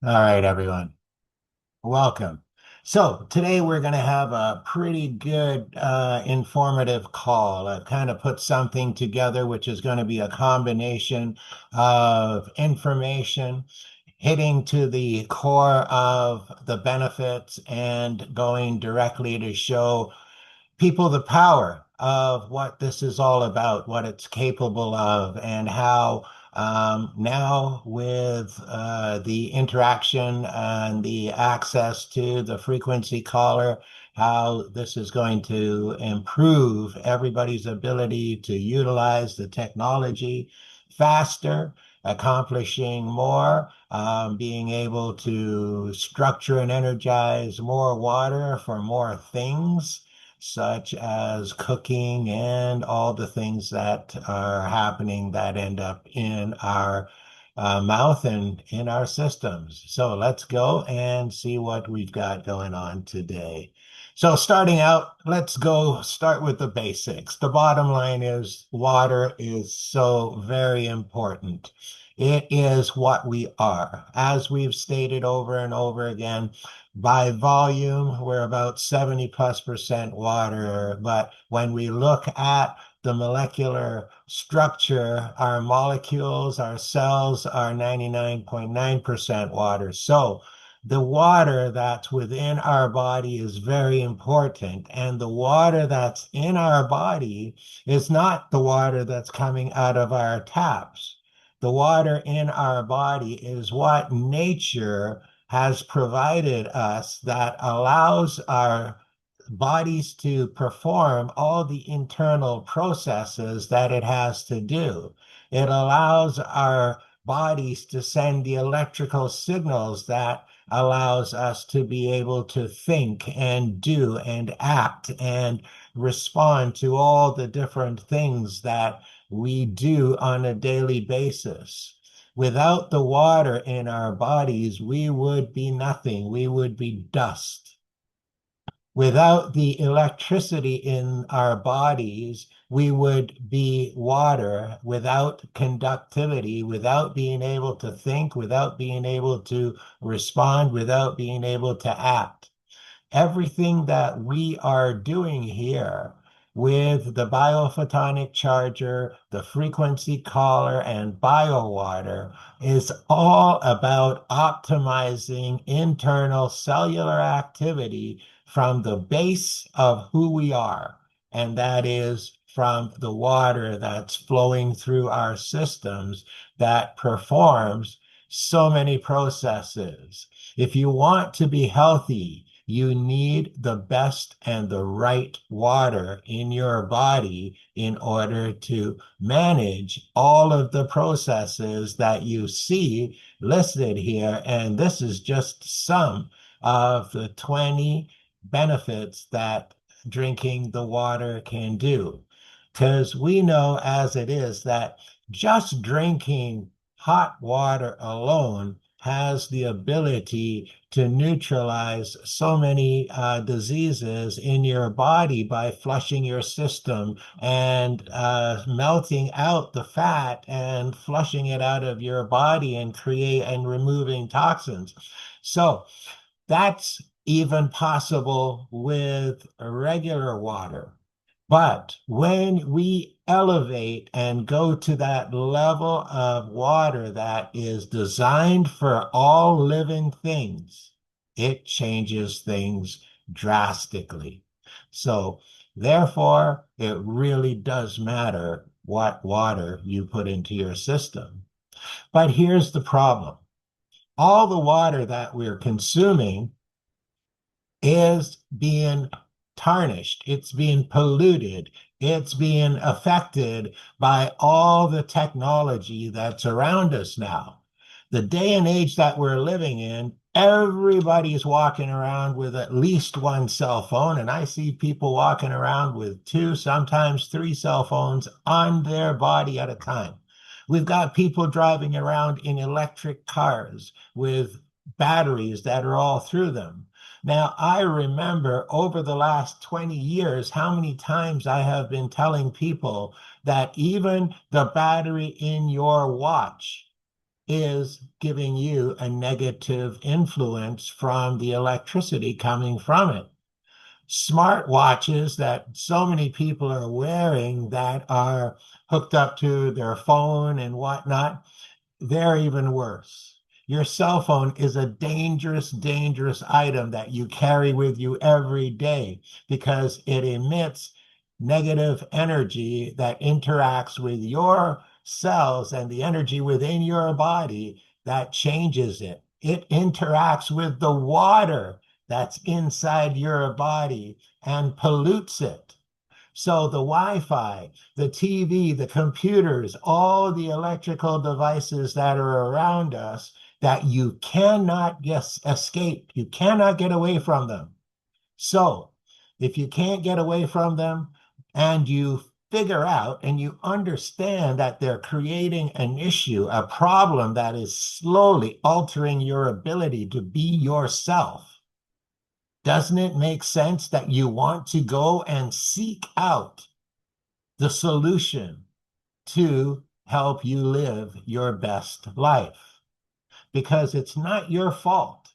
All right, everyone. Welcome. So today we're going to have a pretty good informative call. I've kind of put something together which is going to be a combination of information hitting to the core of the benefits and going directly to show people the power of what this is all about, what it's capable of, and how now with the interaction and the access to the frequency caller, how this is going to improve everybody's ability to utilize the technology faster, accomplishing more, being able to structure and energize more water for more things such as cooking and all the things that are happening that end up in our mouth and in our systems. So let's go and see what we've got going on today. So, starting out, let's go start with the basics. The bottom line is water is so very important. It is what we are. As we've stated over and over again, by volume, we're about 70+% water. But when we look at the molecular structure, our molecules, our cells are 99.9% water. So the water that's within our body is very important. And the water that's in our body is not the water that's coming out of our taps. The water in our body is what nature has provided us that allows our bodies to perform all the internal processes that it has to do. It allows our bodies to send the electrical signals that allows us to be able to think and do and act and respond to all the different things that we do on a daily basis. Without the water in our bodies, we would be nothing. We would be dust. Without the electricity in our bodies, we would be water without conductivity, without being able to think, without being able to respond, without being able to act. Everything that we are doing here with the biophotonic charger, the frequency caller, and biowater is all about optimizing internal cellular activity from the base of who we are. And that is from the water that's flowing through our systems that performs so many processes. If you want to be healthy, you need the best and the right water in your body in order to manage all of the processes that you see listed here. And this is just some of the 20 benefits that drinking the water can do. Because we know as it is that just drinking hot water alone has the ability to neutralize so many diseases in your body by flushing your system and melting out the fat and flushing it out of your body and create and removing toxins. So that's even possible with regular water. But when we elevate and go to that level of water that is designed for all living things, it changes things drastically. So, therefore, it really does matter what water you put into your system. But here's the problem. All the water that we're consuming is being tarnished, it's being polluted, it's being affected by all the technology that's around us now. The day and age that we're living in, everybody's walking around with at least one cell phone, and I see people walking around with two, sometimes three cell phones on their body at a time. We've got people driving around in electric cars with batteries that are all through them. Now, I remember over the last 20 years how many times I have been telling people that even the battery in your watch is giving you a negative influence from the electricity coming from it. Smart watches that so many people are wearing that are hooked up to their phone and whatnot, they're even worse. Your cell phone is a dangerous, dangerous item that you carry with you every day because it emits negative energy that interacts with your cells and the energy within your body that changes it. It interacts with the water that's inside your body and pollutes it. So the Wi-Fi, the TV, the computers, all the electrical devices that are around us that you cannot escape, you cannot get away from them. So if you can't get away from them and you figure out and you understand that they're creating an issue, a problem that is slowly altering your ability to be yourself, doesn't it make sense that you want to go and seek out the solution to help you live your best life? Because it's not your fault,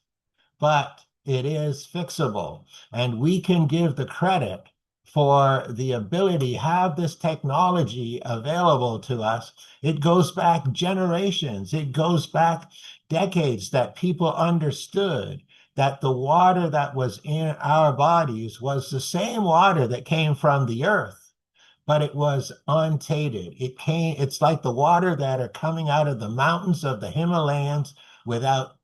but it is fixable. And we can give the credit for the ability, have this technology available to us. It goes back generations, it goes back decades that people understood that the water that was in our bodies was the same water that came from the earth, but it was untainted. It's like the water that are coming out of the mountains of the Himalayas without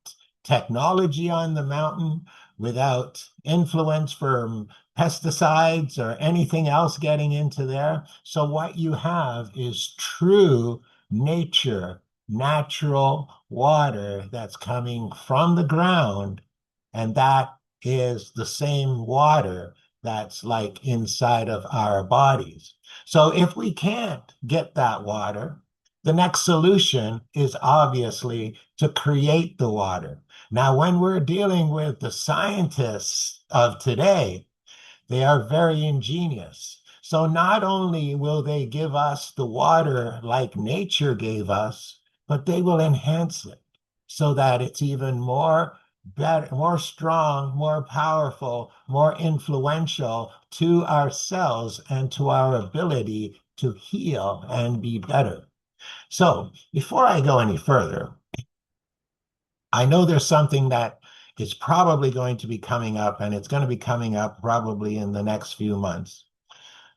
technology on the mountain, without influence from pesticides or anything else getting into there. So what you have is true nature, natural water that's coming from the ground, and that is the same water that's like inside of our bodies. So if we can't get that water, the next solution is obviously to create the water. Now, when we're dealing with the scientists of today, they are very ingenious. So not only will they give us the water like nature gave us, but they will enhance it so that it's even more better, more strong, more powerful, more influential to our cells and to our ability to heal and be better. So before I go any further, I know there's something that is probably going to be coming up, and it's going to be coming up probably in the next few months.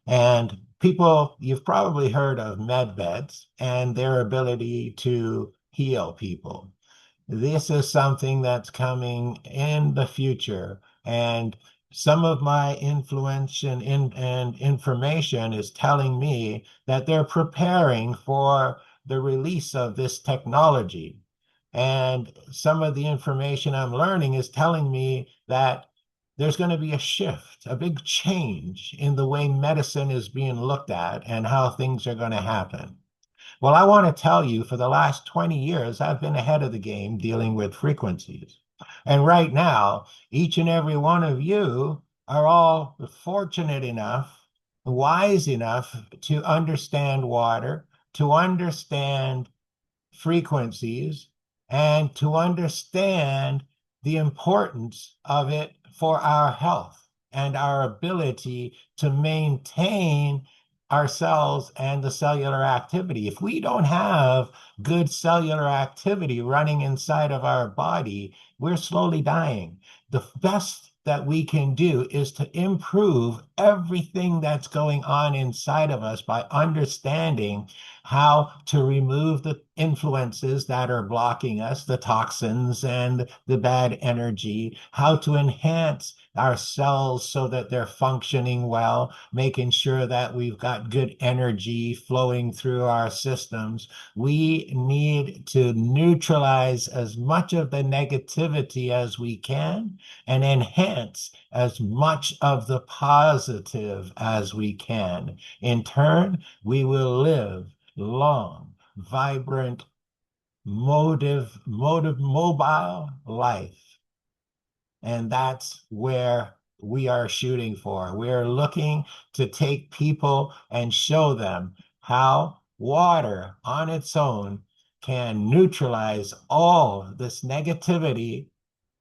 And people, you've probably heard of med beds and their ability to heal people. This is something that's coming in the future. And some of my influence and information is telling me that they're preparing for the release of this technology. And some of the information I'm learning is telling me that there's going to be a shift, a big change in the way medicine is being looked at and how things are going to happen. Well, I want to tell you, for the last 20 years, I've been ahead of the game dealing with frequencies. And right now, each and every one of you are all fortunate enough, wise enough to understand water, to understand frequencies, and to understand the importance of it for our health and our ability to maintain ourselves and the cellular activity. If we don't have good cellular activity running inside of our body, we're slowly dying. The best that we can do is to improve everything that's going on inside of us by understanding how to remove the influences that are blocking us, the toxins and the bad energy, how to enhance our cells so that they're functioning well, making sure that we've got good energy flowing through our systems. We need to neutralize as much of the negativity as we can and enhance as much of the positive as we can. In turn, we will live long, vibrant, mobile life. And that's where we are shooting for. We're looking to take people and show them how water on its own can neutralize all this negativity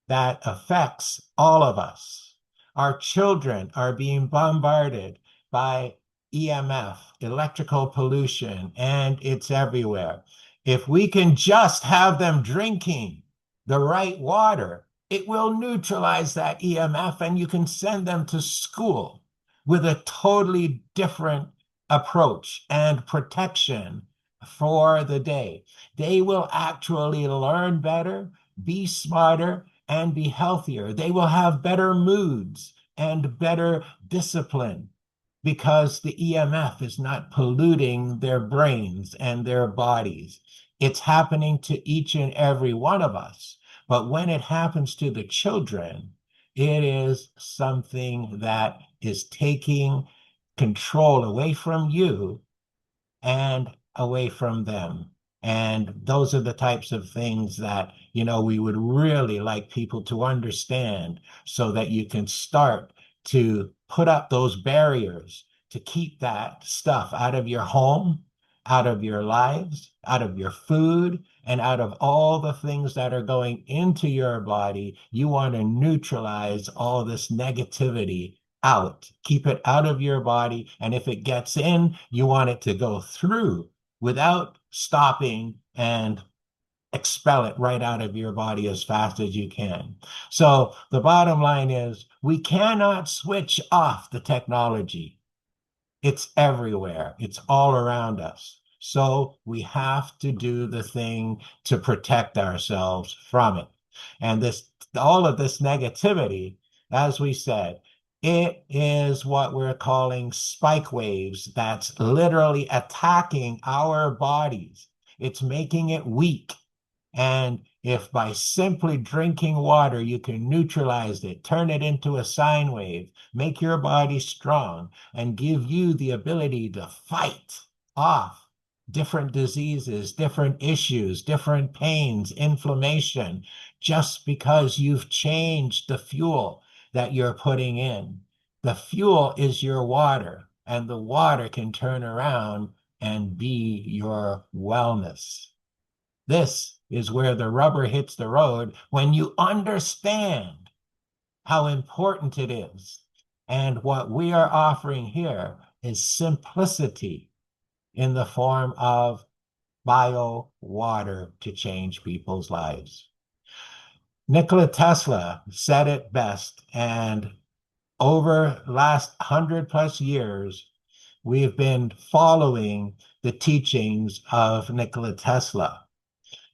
that affects all of us. Our children are being bombarded by EMF, electrical pollution, and it's everywhere. If we can just have them drinking the right water, it will neutralize that EMF and you can send them to school with a totally different approach and protection for the day. They will actually learn better, be smarter, and be healthier. They will have better moods and better discipline because the EMF is not polluting their brains and their bodies. It's happening to each and every one of us. But when it happens to the children, it is something that is taking control away from you and away from them. And those are the types of things that, we would really like people to understand so that you can start to put up those barriers to keep that stuff out of your home, out of your lives, out of your food, and out of all the things that are going into your body. You want to neutralize all this negativity out. Keep it out of your body. And if it gets in, you want it to go through without stopping and expel it right out of your body as fast as you can. So the bottom line is we cannot switch off the technology. It's everywhere. It's all around us. So we have to do the thing to protect ourselves from it. And all of this negativity, as we said, it is what we're calling spike waves that's literally attacking our bodies. It's making it weak. And if by simply drinking water, you can neutralize it, turn it into a sine wave, make your body strong, and give you the ability to fight off different diseases, different issues, different pains, inflammation, just because you've changed the fuel that you're putting in. The fuel is your water, and the water can turn around and be your wellness. This is where the rubber hits the road when you understand how important it is. And what we are offering here is simplicity in the form of bio water to change people's lives. Nikola Tesla said it best, and over last 100+ years, we've been following the teachings of Nikola Tesla.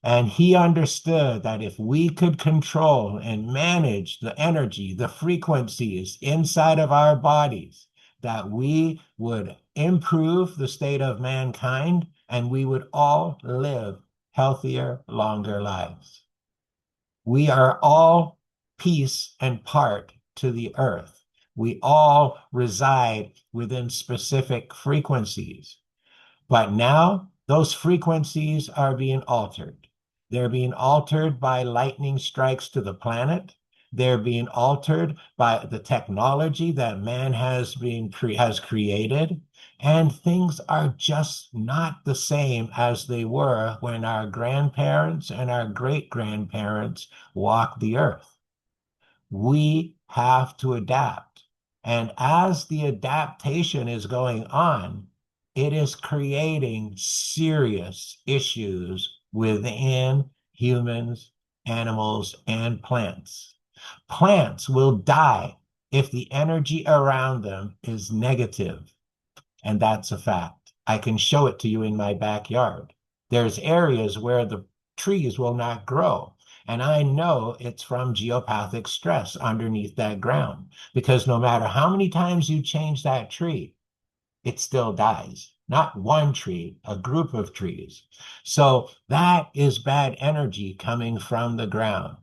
And he understood that if we could control and manage the energy, the frequencies inside of our bodies, that we would improve the state of mankind and we would all live healthier, longer lives. We are all piece and part to the earth. We all reside within specific frequencies. But now those frequencies are being altered. They're being altered by lightning strikes to the planet. They're being altered by the technology that man has created. And things are just not the same as they were when our grandparents and our great-grandparents walked the earth. We have to adapt. And as the adaptation is going on, it is creating serious issues within humans, animals, and plants. Plants will die if the energy around them is negative. And that's a fact. I can show it to you in my backyard. There's areas where the trees will not grow. And I know it's from geopathic stress underneath that ground. Because no matter how many times you change that tree, it still dies. Not one tree, a group of trees. So that is bad energy coming from the ground.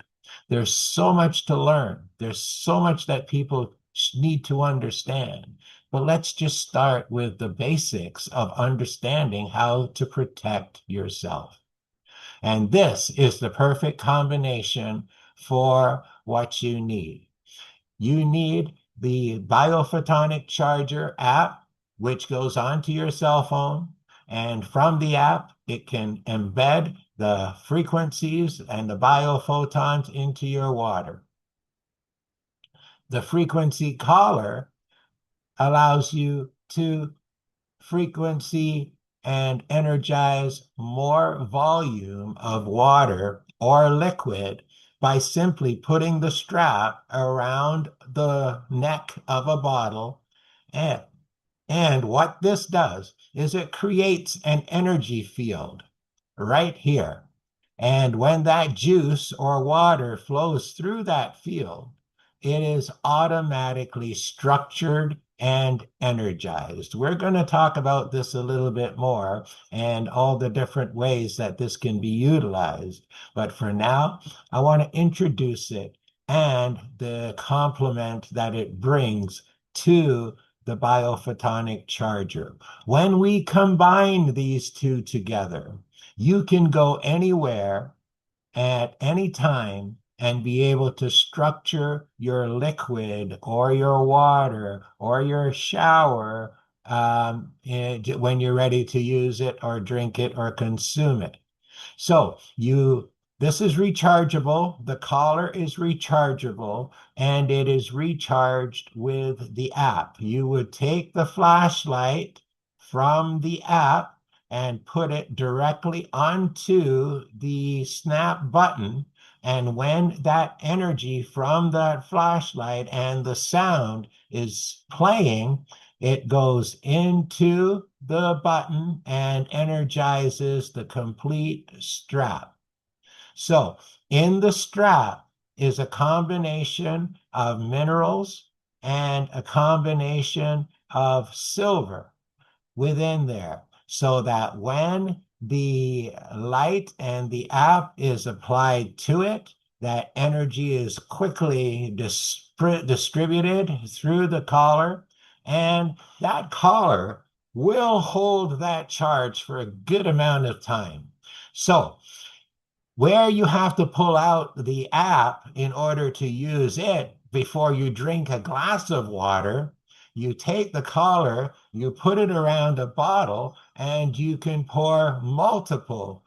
There's so much to learn. There's so much that people need to understand. But let's just start with the basics of understanding how to protect yourself. And this is the perfect combination for what you need. You need the Biophotonic Charger app, which goes onto your cell phone. And from the app, it can embed the frequencies and the biophotons into your water. The frequency collar allows you to frequency and energize more volume of water or liquid by simply putting the strap around the neck of a bottle. And, and what this does is it creates an energy field right here. And when that juice or water flows through that field, it is automatically structured and energized. We're going to talk about this a little bit more and all the different ways that this can be utilized. But for now, I want to introduce it and the complement that it brings to the biophotonic charger. When we combine these two together, you can go anywhere at any time and be able to structure your liquid or your water or your shower when you're ready to use it or drink it or consume it. So this is rechargeable. The collar is rechargeable and it is recharged with the app. You would take the flashlight from the app and put it directly onto the snap button. And when that energy from that flashlight and the sound is playing, it goes into the button and energizes the complete strap. So in the strap is a combination of minerals and a combination of silver within there, so that when the light and the app is applied to it, that energy is quickly distributed through the collar, and that collar will hold that charge for a good amount of time. So where you have to pull out the app in order to use it before you drink a glass of water, you take the collar, you put it around a bottle, and you can pour multiple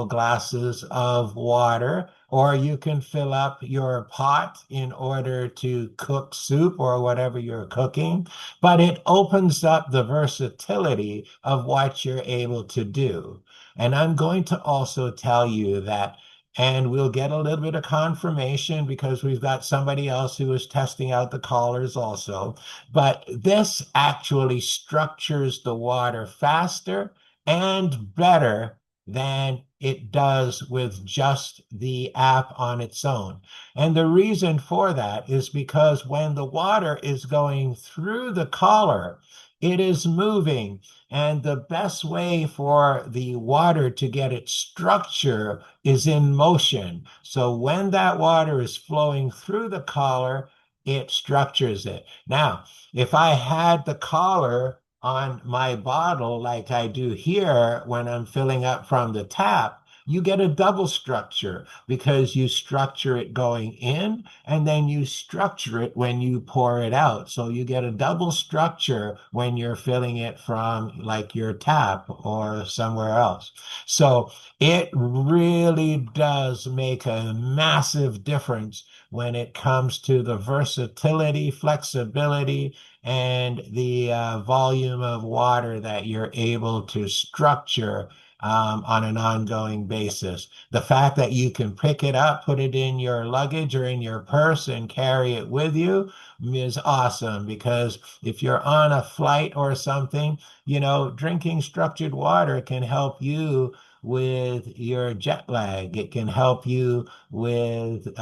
glasses of water, or you can fill up your pot in order to cook soup or whatever you're cooking. But it opens up the versatility of what you're able to do. And I'm going to also tell you that, and we'll get a little bit of confirmation because we've got somebody else who is testing out the collars also. But this actually structures the water faster and better than it does with just the app on its own. And the reason for that is because when the water is going through the collar, it is moving. And the best way for the water to get its structure is in motion. So when that water is flowing through the collar, it structures it. Now, if I had the collar on my bottle like I do here when I'm filling up from the tap, you get a double structure because you structure it going in and then you structure it when you pour it out. So you get a double structure when you're filling it from like your tap or somewhere else. So it really does make a massive difference when it comes to the versatility, flexibility, and the volume of water that you're able to structure on an ongoing basis. The fact that you can pick it up, put it in your luggage or in your purse and carry it with you is awesome, because if you're on a flight or something, drinking structured water can help you with your jet lag. It can help you with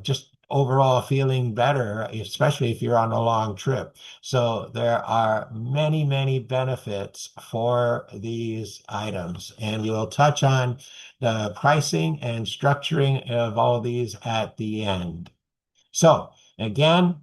just overall feeling better, especially if you're on a long trip. So there are many benefits for these items, and we will touch on the pricing and structuring of all these at the end. So again,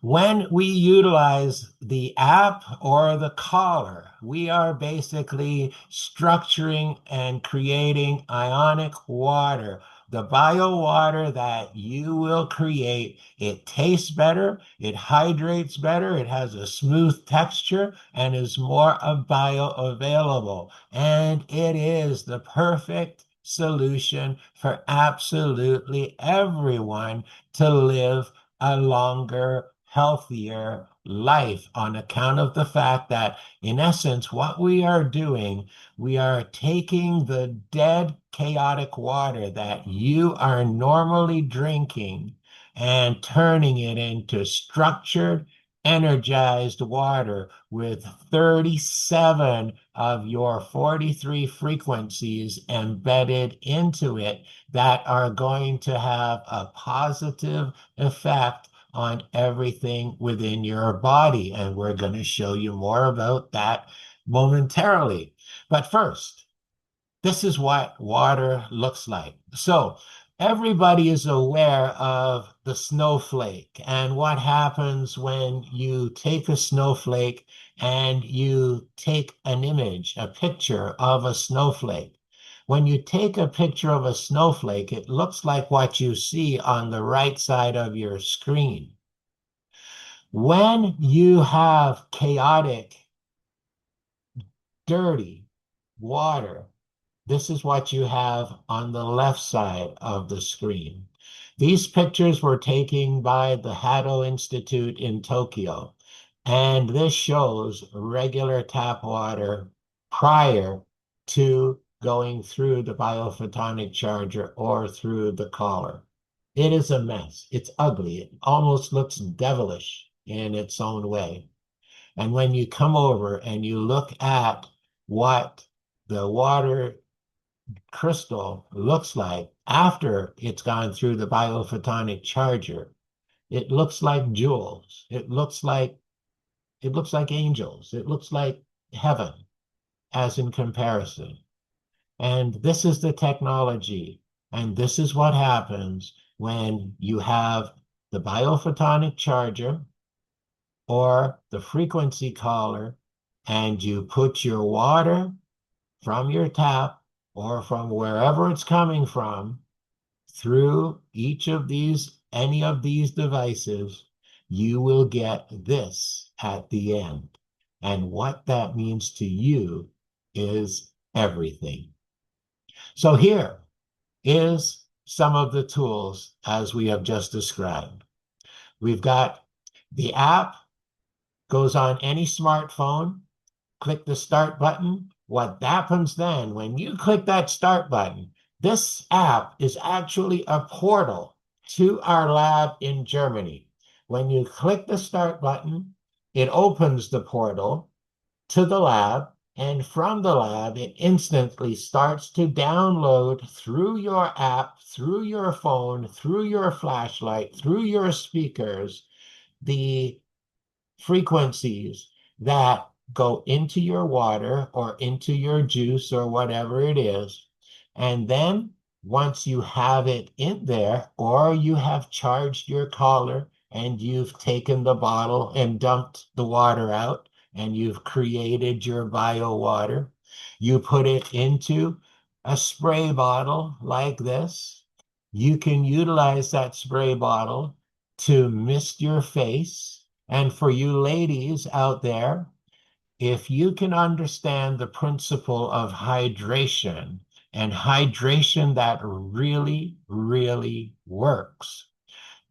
when we utilize the app or the collar, we are basically structuring and creating ionic water the bio water that you will create, it tastes better, it hydrates better, it has a smooth texture, and is more of bioavailable. And it is the perfect solution for absolutely everyone to live a longer, healthier life on account of the fact that, in essence, what we are doing, we are taking the dead, chaotic water that you are normally drinking and turning it into structured, energized water with 37 of your 43 frequencies embedded into it that are going to have a positive effect on everything within your body. And we're going to show you more about that momentarily. But first, this is what water looks like. So everybody is aware of the snowflake and what happens when you take a snowflake and you take an image, a picture of a snowflake. When you take a picture of a snowflake, it looks like what you see on the right side of your screen. When you have chaotic, dirty water, this is what you have on the left side of the screen. These pictures were taken by the Hado Institute in Tokyo, and this shows regular tap water prior to going through the biophotonic charger or through the collar. It is a mess. It's ugly. It almost looks devilish in its own way. And when you come over and you look at what the water crystal looks like after it's gone through the biophotonic charger, it looks like jewels. It looks like angels. It looks like heaven as in comparison. And this is the technology. And this is what happens when you have the biophotonic charger or the frequency collar, and you put your water from your tap or from wherever it's coming from through any of these devices, you will get this at the end. And what that means to you is everything. So here is some of the tools as we have just described. We've got the app, goes on any smartphone. Click the start button. What happens then when you click that start button? This app is actually a portal to our lab in Germany. When you click the start button, it opens the portal to the lab, and from the lab, it instantly starts to download through your app, through your phone, through your flashlight, through your speakers, the frequencies that go into your water or into your juice or whatever it is. And then once you have it in there, or you have charged your collar and you've taken the bottle and dumped the water out and you've created your bio water, you put it into a spray bottle like this. You can utilize that spray bottle to mist your face. And for you ladies out there, if you can understand the principle of hydration, and hydration that really, really works,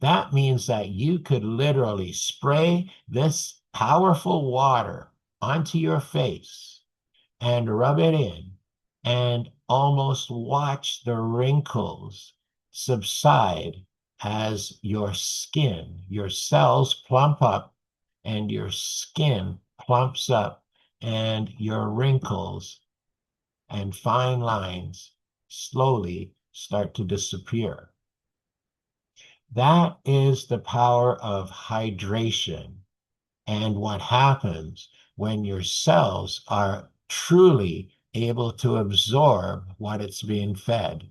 that means that you could literally spray this powerful water onto your face and rub it in and almost watch the wrinkles subside as your skin, your cells plump up and your skin plumps up and your wrinkles and fine lines slowly start to disappear. That is the power of hydration and what happens when your cells are truly able to absorb what it's being fed.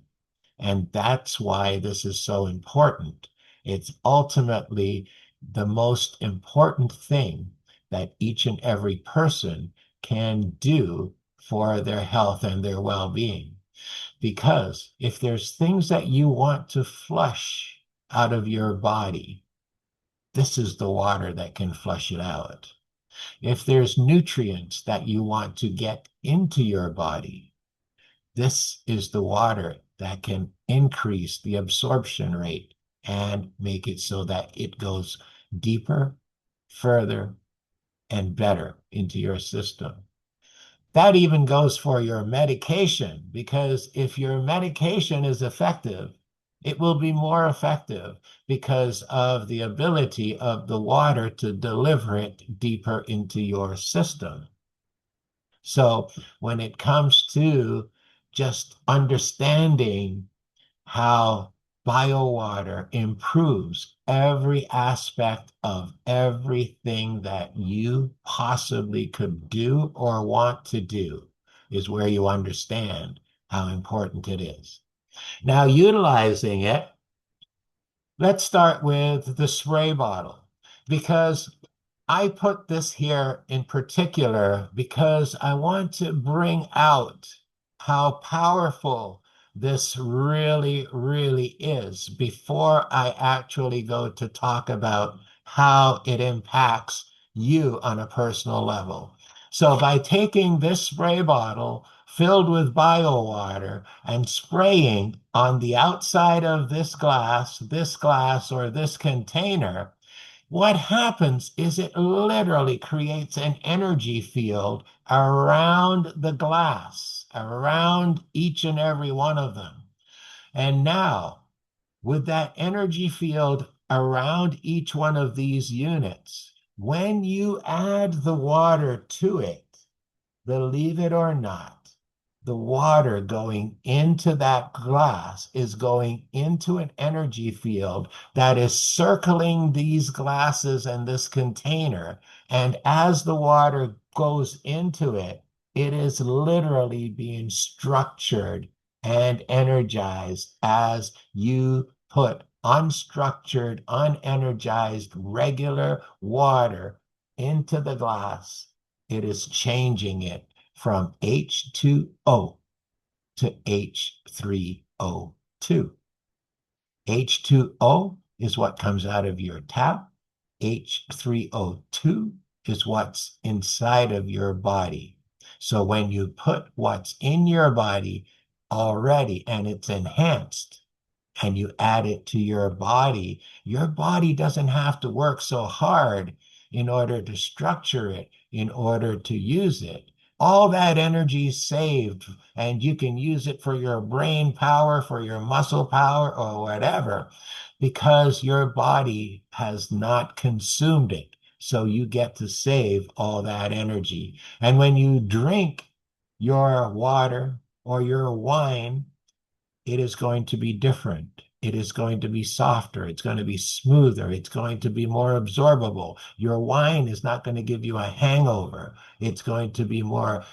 And that's why this is so important. It's ultimately the most important thing that each and every person can do for their health and their well-being. Because if there's things that you want to flush out of your body, this is the water that can flush it out. If there's nutrients that you want to get into your body, this is the water that can increase the absorption rate and make it so that it goes deeper, further, and better into your system. That even goes for your medication, because if your medication is effective, it will be more effective because of the ability of the water to deliver it deeper into your system. So when it comes to just understanding how biowater improves every aspect of everything that you possibly could do or want to do, is where you understand how important it is. Now, utilizing it, let's start with the spray bottle, because I put this here in particular because I want to bring out how powerful this really, really is before I actually go to talk about how it impacts you on a personal level. So by taking this spray bottle filled with bio water and spraying on the outside of this glass or this container, what happens is it literally creates an energy field around the glass, around each and every one of them. And now, with that energy field around each one of these units, when you add the water to it, believe it or not, the water going into that glass is going into an energy field that is circling these glasses and this container. And as the water goes into it, it is literally being structured and energized as you put unstructured, unenergized, regular water into the glass. It is changing it from H2O to H3O2. H2O is what comes out of your tap. H3O2 is what's inside of your body. So when you put what's in your body already and it's enhanced, and you add it to your body doesn't have to work so hard in order to structure it, in order to use it. All that energy is saved, and you can use it for your brain power, for your muscle power, or whatever, because your body has not consumed it. So you get to save all that energy. And when you drink your water or your wine, it is going to be different. It is going to be softer. It's going to be smoother. It's going to be more absorbable. Your wine is not going to give you a hangover. It's going to be more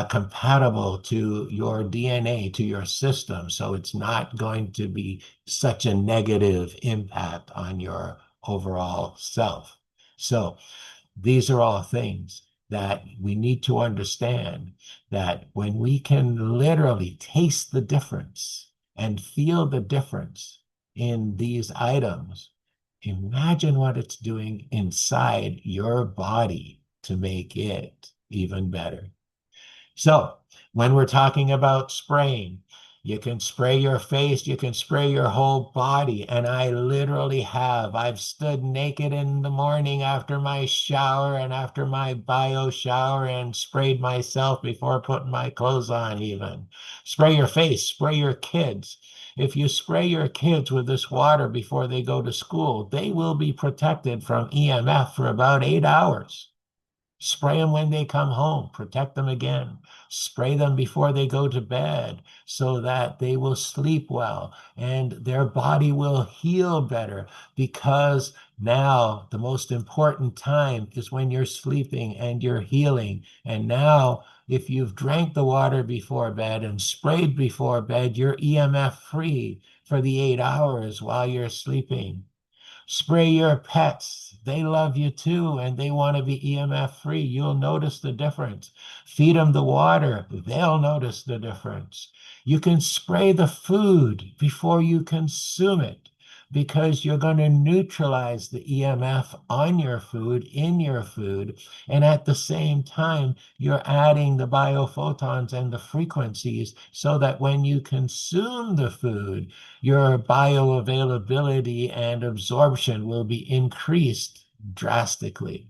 compatible to your DNA, to your system. So it's not going to be such a negative impact on your overall self. So these are all things that we need to understand, that when we can literally taste the difference and feel the difference in these items, imagine what it's doing inside your body to make it even better. So when we're talking about spraying, you can spray your face, you can spray your whole body. And I literally have. I've stood naked in the morning after my shower and after my bio shower and sprayed myself before putting my clothes on even. Spray your face, spray your kids. If you spray your kids with this water before they go to school, they will be protected from EMF for about 8 hours. Spray them when they come home, protect them again. Spray them before they go to bed so that they will sleep well and their body will heal better, because now the most important time is when you're sleeping and you're healing. And now, if you've drank the water before bed and sprayed before bed, you're EMF free for the 8 hours while you're sleeping. Spray your pets. They love you too, and they want to be EMF free. You'll notice the difference. Feed them the water. They'll notice the difference. You can spray the food before you consume it because you're going to neutralize the EMF on your food, in your food. And at the same time, you're adding the biophotons and the frequencies so that when you consume the food, your bioavailability and absorption will be increased drastically.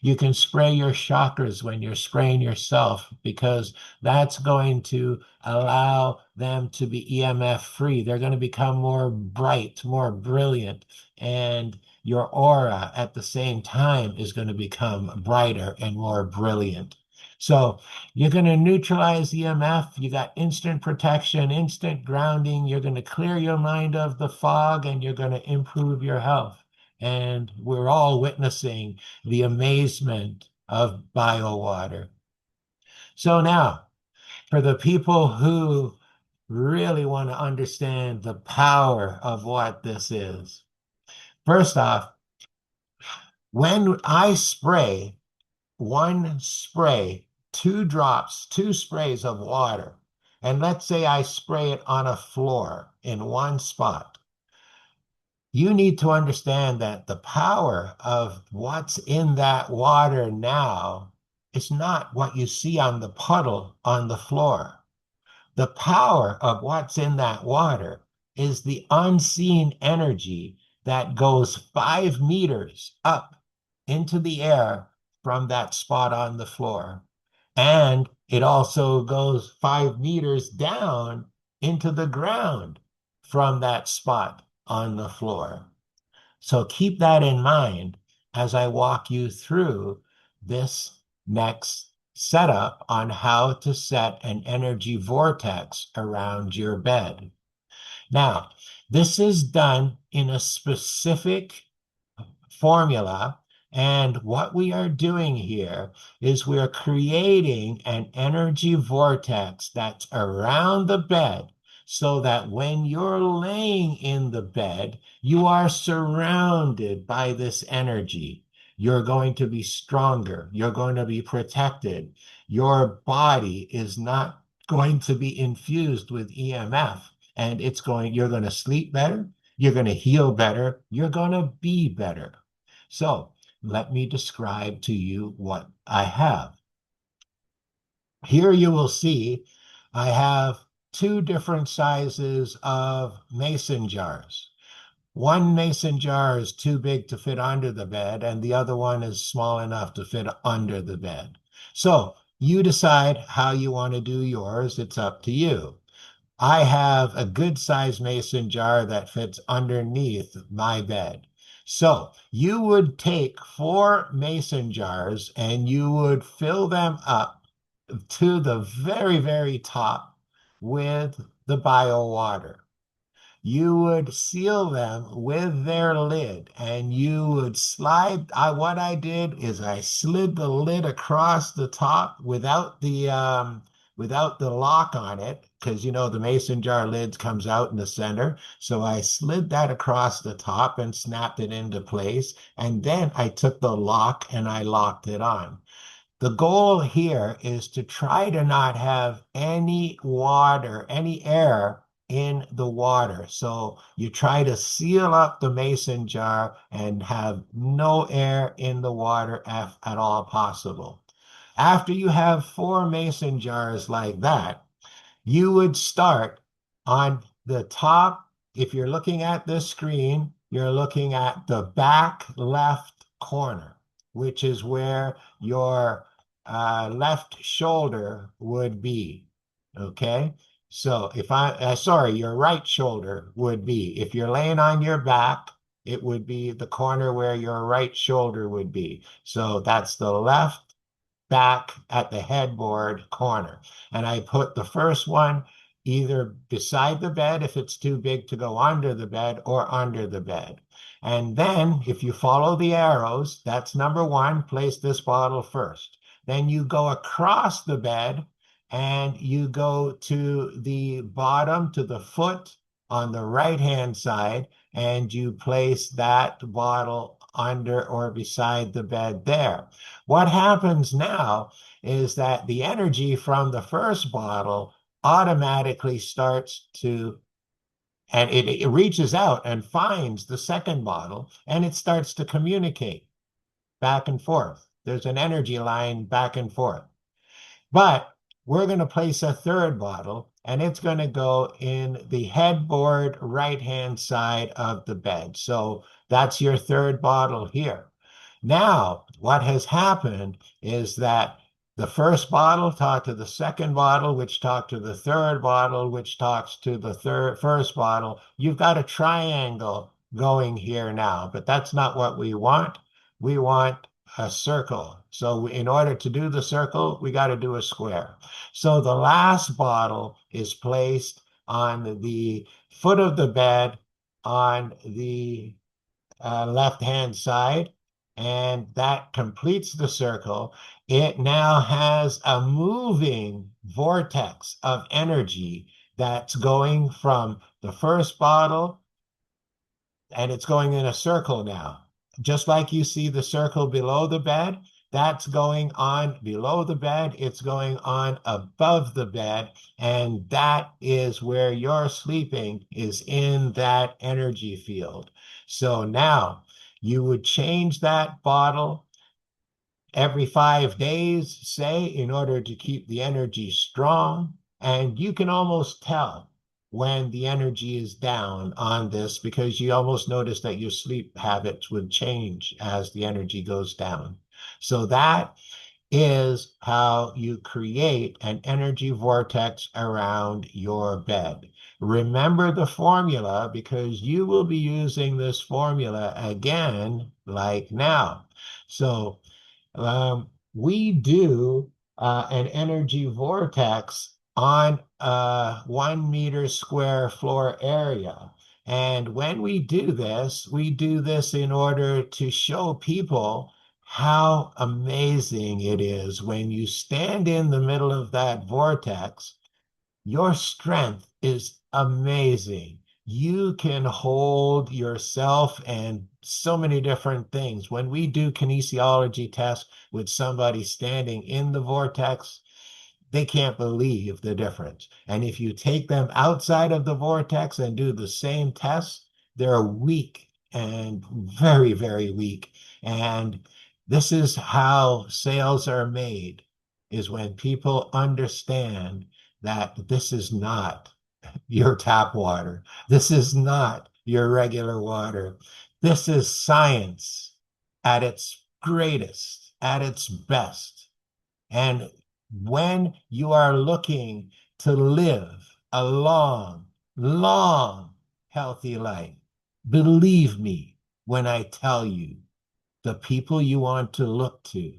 You can spray your chakras when you're spraying yourself because that's going to allow them to be EMF free. They're going to become more bright, more brilliant, and your aura at the same time is going to become brighter and more brilliant. So you're going to neutralize EMF. You got instant protection, instant grounding. You're going to clear your mind of the fog and you're going to improve your health. And we're all witnessing the amazement of biowater. So now, for the people who really want to understand the power of what this is, first off, when I spray one spray, two drops, two sprays of water, and let's say I spray it on a floor in one spot, you need to understand that the power of what's in that water now is not what you see on the puddle on the floor. The power of what's in that water is the unseen energy that goes 5 meters up into the air from that spot on the floor. And it also goes 5 meters down into the ground from that spot on the floor. So keep that in mind as I walk you through this next setup on how to set an energy vortex around your bed. Now, this is done in a specific formula. And what we are doing here is we're creating an energy vortex that's around the bed so that when you're laying in the bed, you are surrounded by this energy. You're going to be stronger. You're going to be protected. Your body is not going to be infused with EMF and you're going to sleep better. You're going to heal better. You're going to be better. So let me describe to you what I have. Here you will see I have two different sizes of mason jars. One mason jar is too big to fit under the bed, and the other one is small enough to fit under the bed. So you decide how you want to do yours. It's up to you. I have a good sized mason jar that fits underneath my bed. So you would take 4 mason jars and you would fill them up to the very, very top with the bio water. You would seal them with their lid and you would what I did is I slid the lid across the top without the lock on it, because the mason jar lid comes out in the center. So I slid that across the top and snapped it into place. And then I took the lock and I locked it on. The goal here is to try to not have any water, any air in the water. So you try to seal up the mason jar and have no air in the water at all possible. After you have 4 mason jars like that, you would start on the top. If you're looking at this screen, you're looking at the back left corner, which is where your left shoulder would be. Okay. So your right shoulder would be. If you're laying on your back, it would be the corner where your right shoulder would be. So that's the left back at the headboard corner. And I put the first one either beside the bed if it's too big to go under the bed or under the bed. And then if you follow the arrows, that's number one, place this bottle first. Then you go across the bed and you go to the bottom, to the foot on the right-hand side, and you place that bottle under or beside the bed there. What happens now is that the energy from the first bottle automatically starts to, and it reaches out and finds the second bottle and it starts to communicate back and forth. There's an energy line back and forth. But we're going to place a third bottle and it's going to go in the headboard right-hand side of the bed. So that's your third bottle here. Now, what has happened is that the first bottle talked to the second bottle, which talked to the third bottle, which talks to the first bottle. You've got a triangle going here now, but that's not what we want. We want a circle. So in order to do the circle, we got to do a square. So the last bottle is placed on the foot of the bed on the left-hand side, and that completes the circle. It now has a moving vortex of energy that's going from the first bottle, and it's going in a circle now. Just like you see the circle below the bed, that's going on below the bed, it's going on above the bed, and that is where you're sleeping, is in that energy field. So now you would change that bottle every 5 days, say, in order to keep the energy strong. And you can almost tell when the energy is down on this because you almost notice that your sleep habits would change as the energy goes down. So that is how you create an energy vortex around your bed. Remember the formula because you will be using this formula again, like now. So we do an energy vortex on a 1 meter square floor area. And when we do this in order to show people how amazing it is when you stand in the middle of that vortex. Your strength is amazing. You can hold yourself and so many different things. When we do kinesiology tests with somebody standing in the vortex, they can't believe the difference. And if you take them outside of the vortex and do the same tests, they're weak and very, very weak. And this is how sales are made, is when people understand that this is not your tap water. This is not your regular water. This is science at its greatest, at its best. And when you are looking to live a long, long, healthy life, believe me when I tell you the people you want to look to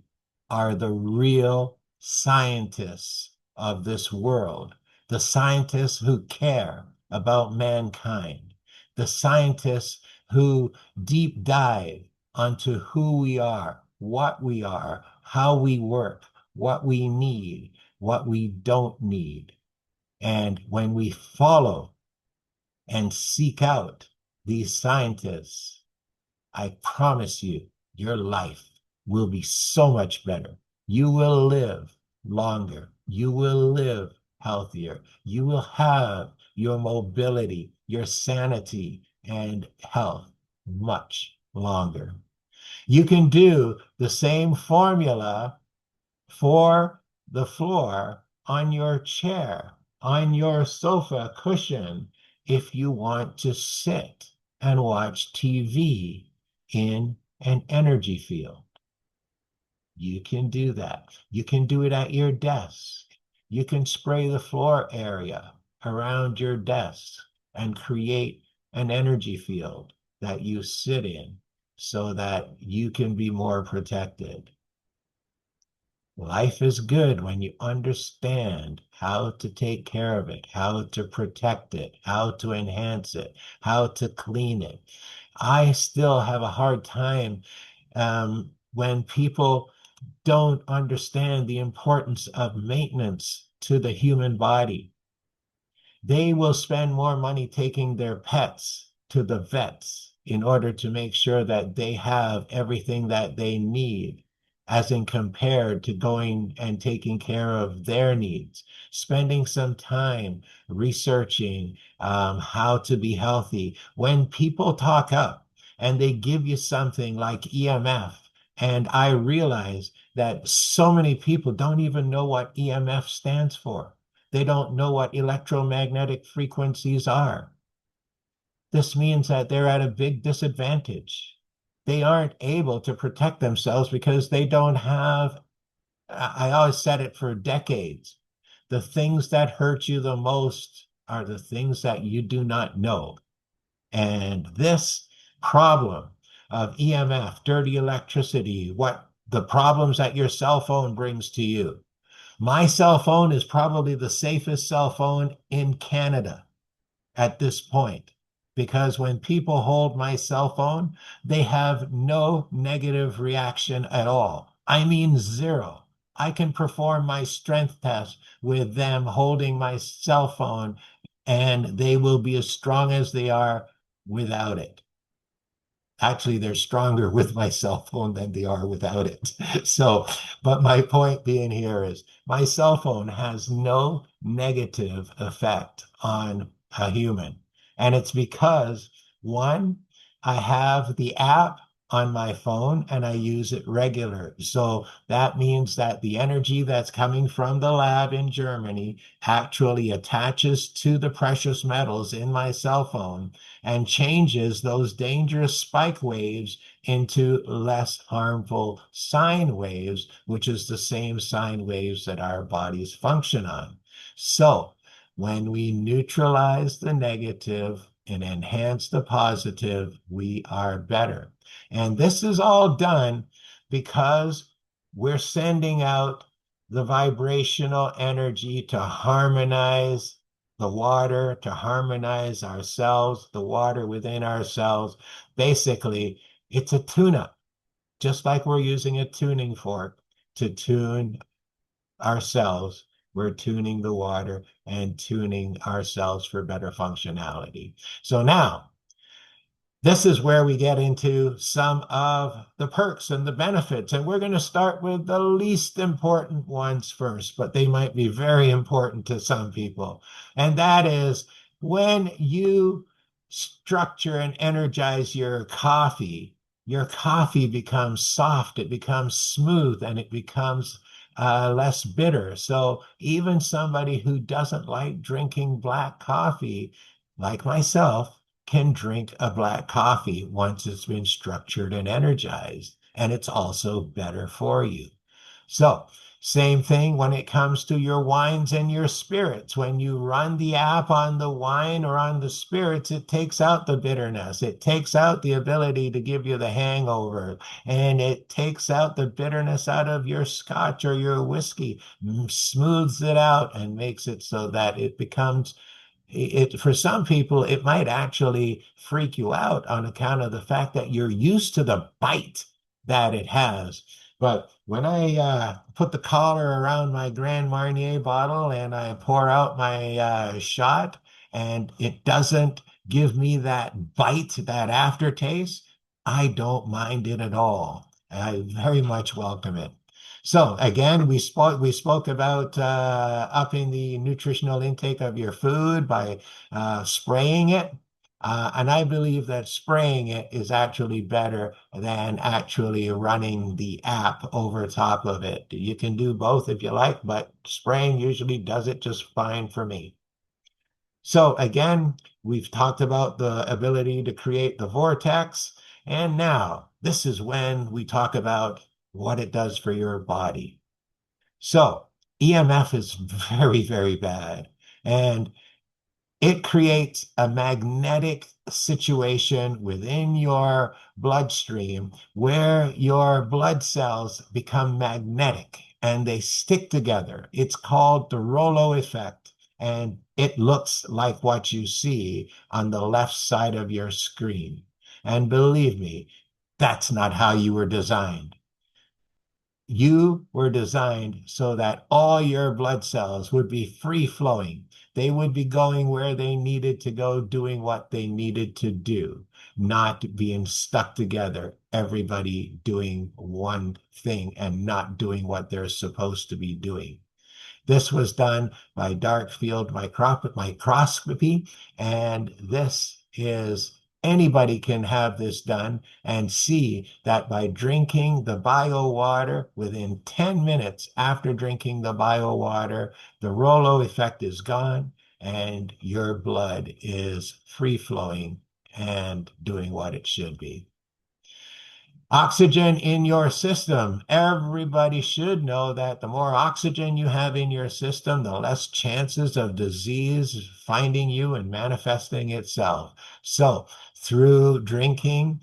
are the real scientists of this world, the scientists who care about mankind, the scientists who deep dive onto who we are, how we work, what we need, what we don't need. And when we follow and seek out these scientists, I promise you, your life will be so much better. You will live longer. You will live healthier. You will have your mobility, your sanity, and health much longer. You can do the same formula for the floor on your chair, on your sofa cushion, if you want to sit and watch TV in an energy field. You can do that. You can do it at your desk. You can spray the floor area around your desk and create an energy field that you sit in so that you can be more protected. Life is good when you understand how to take care of it, how to protect it, how to enhance it, how to clean it. I still have a hard time when people don't understand the importance of maintenance to the human body. They will spend more money taking their pets to the vets in order to make sure that they have everything that they need as in compared to going and taking care of their needs, spending some time researching how to be healthy. When people talk up and they give you something like EMF, and I realize that so many people don't even know what EMF stands for. They don't know what electromagnetic frequencies are. This means that they're at a big disadvantage. They aren't able to protect themselves because they don't have, I always said it for decades. The things that hurt you the most are the things that you do not know. And this problem of EMF, dirty electricity, what the problems that your cell phone brings to you. My cell phone is probably the safest cell phone in Canada at this point because when people hold my cell phone, they have no negative reaction at all. I mean, zero. I can perform my strength test with them holding my cell phone, and they will be as strong as they are without it. Actually, they're stronger with my cell phone than they are without it. So, but my point being here is my cell phone has no negative effect on a human. And it's because, one, I have the app on my phone and I use it regular. So that means that the energy that's coming from the lab in Germany actually attaches to the precious metals in my cell phone and changes those dangerous spike waves into less harmful sine waves, which is the same sine waves that our bodies function on. So when we neutralize the negative and enhance the positive, we are better. And this is all done because we're sending out the vibrational energy to harmonize the water, to harmonize ourselves, the water within ourselves. Basically, it's a tune up, just like we're using a tuning fork to tune ourselves. We're tuning the water and tuning ourselves for better functionality. So now, this is where we get into some of the perks and the benefits. And we're going to start with the least important ones first, but they might be very important to some people. And that is when you structure and energize your coffee becomes soft, it becomes smooth, and it becomes less bitter. So even somebody who doesn't like drinking black coffee, like myself, can drink a black coffee once it's been structured and energized, and it's also better for you. So, same thing when it comes to your wines and your spirits. When you run the app on the wine or on the spirits, it takes out the bitterness. It takes out the ability to give you the hangover, and it takes out the bitterness out of your scotch or your whiskey, smooths it out and makes it so that it becomes it for some people it might actually freak you out on account of the fact that you're used to the bite that it has. But when I put the collar around my Grand Marnier bottle and I pour out my shot, and it doesn't give me that bite, that aftertaste, I don't mind it at all. I very much welcome it. So again, we spoke about upping the nutritional intake of your food by spraying it. And I believe that spraying it is actually better than actually running the app over top of it. You can do both if you like, but spraying usually does it just fine for me. So again, we've talked about the ability to create the vortex. And now this is when we talk about what it does for your body. So EMF is very, very bad. And it creates a magnetic situation within your bloodstream where your blood cells become magnetic and they stick together. It's called the Rollo effect, and it looks like what you see on the left side of your screen. And believe me, that's not how you were designed. You were designed so that all your blood cells would be free flowing. they would be going where they needed to go, doing what they needed to do, not being stuck together, everybody doing one thing and not doing what they're supposed to be doing. This was done by dark field microscopy, and this is anybody can have this done and see that by drinking the bio water within 10 minutes after drinking the bio water, the Rolo effect is gone and your blood is free flowing and doing what it should be. Oxygen in your system. Everybody should know that the more oxygen you have in your system, the less chances of disease finding you and manifesting itself. So, through drinking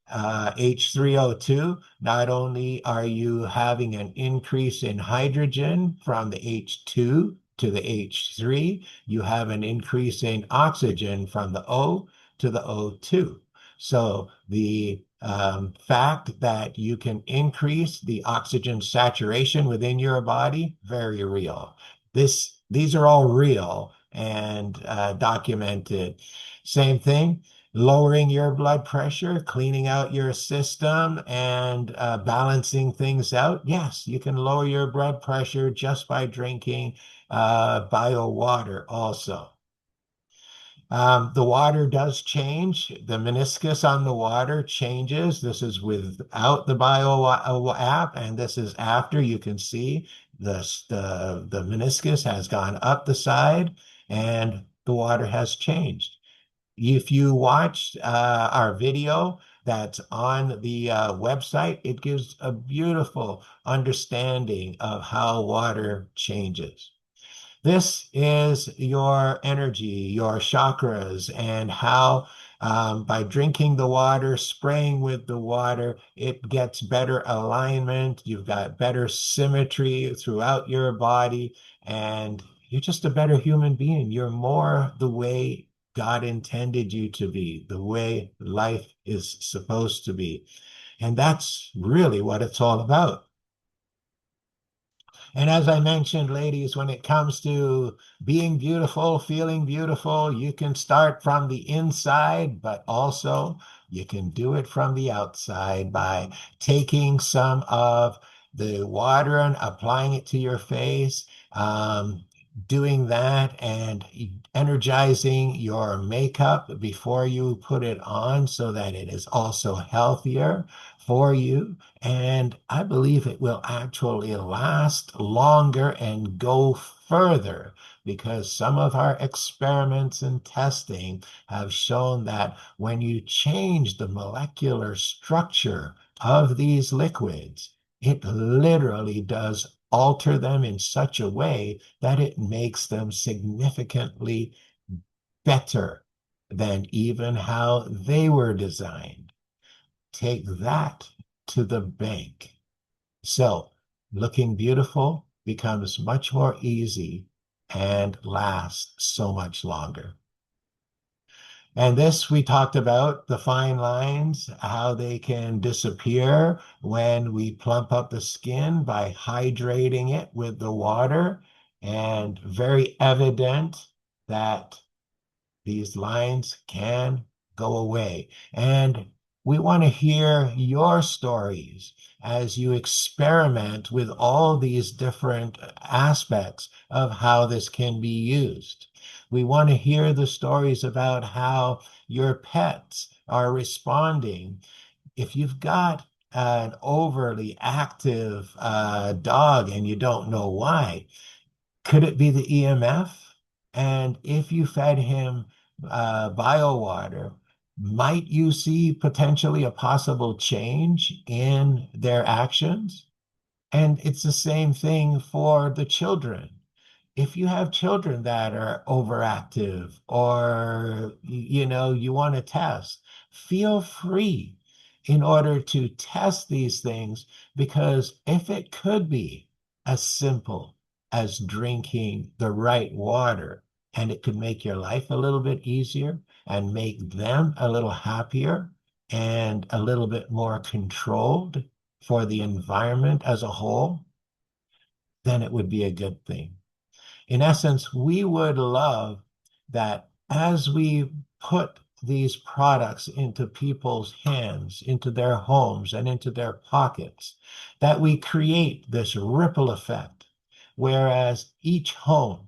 H3O2, not only are you having an increase in hydrogen from the H2 to the H3, you have an increase in oxygen from the O to the O2. So the fact that you can increase the oxygen saturation within your body, very real. These are all real and documented. Same thing, lowering your blood pressure, cleaning out your system, and balancing things out. Yes, you can lower your blood pressure just by drinking bio water also. The water does change. The meniscus on the water changes. This is without the bio app, and this is after. You can see the meniscus has gone up the side, and the water has changed. If you watch our video that's on the website, it gives a beautiful understanding of how water changes. This is your energy, your chakras, and how by drinking the water, spraying with the water, it gets better alignment. You've got better symmetry throughout your body, and you're just a better human being. You're more the way God intended you to be, the way life is supposed to be. And that's really what it's all about. And as I mentioned, ladies, when it comes to being beautiful, feeling beautiful, you can start from the inside, but also you can do it from the outside by taking some of the water and applying it to your face, doing that and energizing your makeup before you put it on so that it is also healthier for you. And I believe it will actually last longer and go further because some of our experiments and testing have shown that when you change the molecular structure of these liquids, it literally does alter them in such a way that it makes them significantly better than even how they were designed. Take that to the bank. So looking beautiful becomes much more easy and lasts so much longer. And this, we talked about the fine lines, how they can disappear when we plump up the skin by hydrating it with the water, and very evident that these lines can go away. And we want to hear your stories as you experiment with all these different aspects of how this can be used. We want to hear the stories about how your pets are responding. If you've got an overly active dog and you don't know why, could it be the EMF? And if you fed him bio water, might you see potentially a possible change in their actions? And it's the same thing for the children. If you have children that are overactive or you want to test, feel free in order to test these things, because if it could be as simple as drinking the right water, and it could make your life a little bit easier and make them a little happier and a little bit more controlled for the environment as a whole, then it would be a good thing. In essence, we would love that as we put these products into people's hands, into their homes, and into their pockets, that we create this ripple effect, whereas each home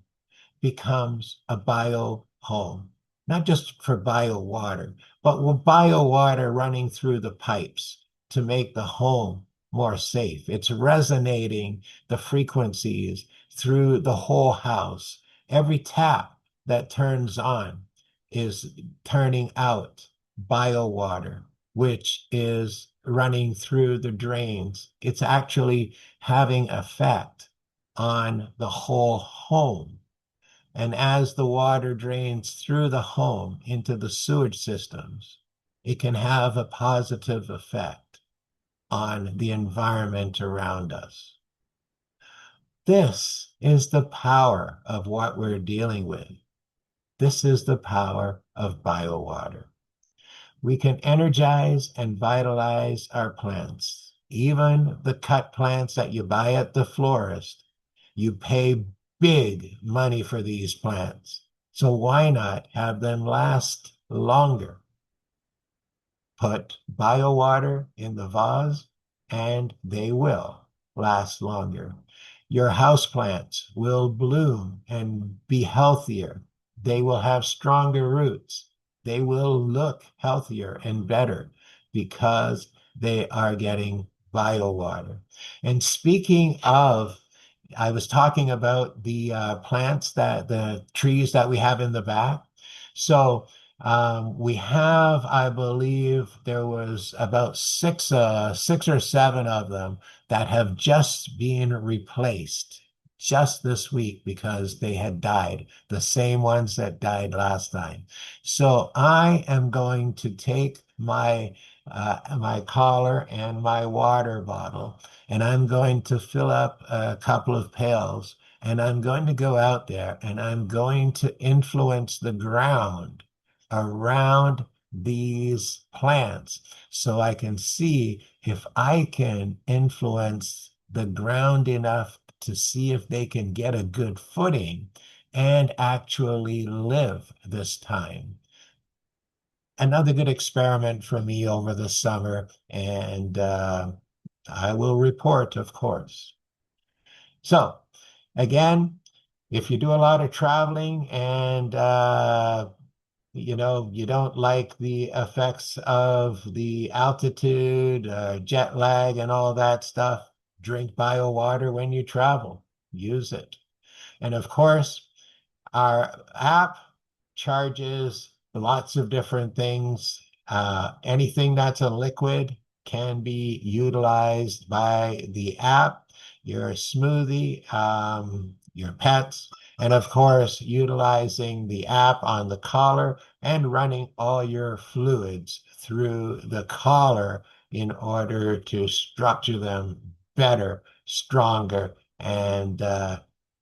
becomes a bio home, not just for bio water, but with bio water running through the pipes to make the home more safe. It's resonating the frequencies through the whole house. Every tap that turns on is turning out bio water, which is running through the drains. It's actually having effect on the whole home. And as the water drains through the home into the sewage systems, it can have a positive effect on the environment around us. This is the power of what we're dealing with. This is the power of biowater. We can energize and vitalize our plants. Even the cut plants that you buy at the florist, you pay big money for these plants. So why not have them last longer? Put biowater in the vase and they will last longer. Your houseplants will bloom and be healthier. They will have stronger roots. They will look healthier and better because they are getting biowater. And speaking of, I was talking about the plants the trees that we have in the back. So we have, I believe, there was about six or seven of them that have just been replaced just this week because they had died, the same ones that died last time. So I am going to take my collar and my water bottle, and I'm going to fill up a couple of pails, and I'm going to go out there and I'm going to influence the ground around these plants so I can see if I can influence the ground enough to see if they can get a good footing and actually live this time. Another good experiment for me over the summer, and I will report, of course. So, again, if you do a lot of traveling and you don't like the effects of the altitude, jet lag, and all that stuff, drink bio water when you travel. Use it. And of course, our app charges lots of different things. Anything that's a liquid can be utilized by the app, your smoothie, your pets, and of course, utilizing the app on the collar and running all your fluids through the collar in order to structure them better, stronger, and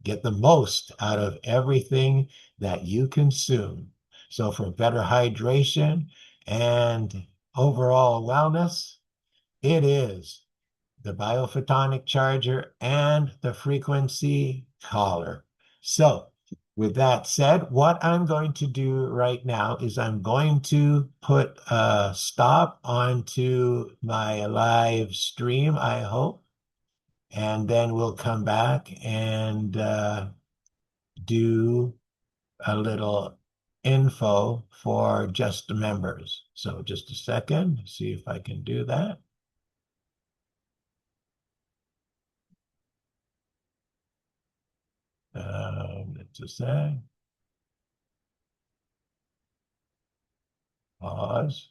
get the most out of everything that you consume. So, for better hydration and overall wellness, it is the biophotonic charger and the frequency collar. So, with that said, what I'm going to do right now is I'm going to put a stop onto my live stream, I hope, and then we'll come back and do a little info for just the members. So just a second, see if I can do that. It's a sec. Pause.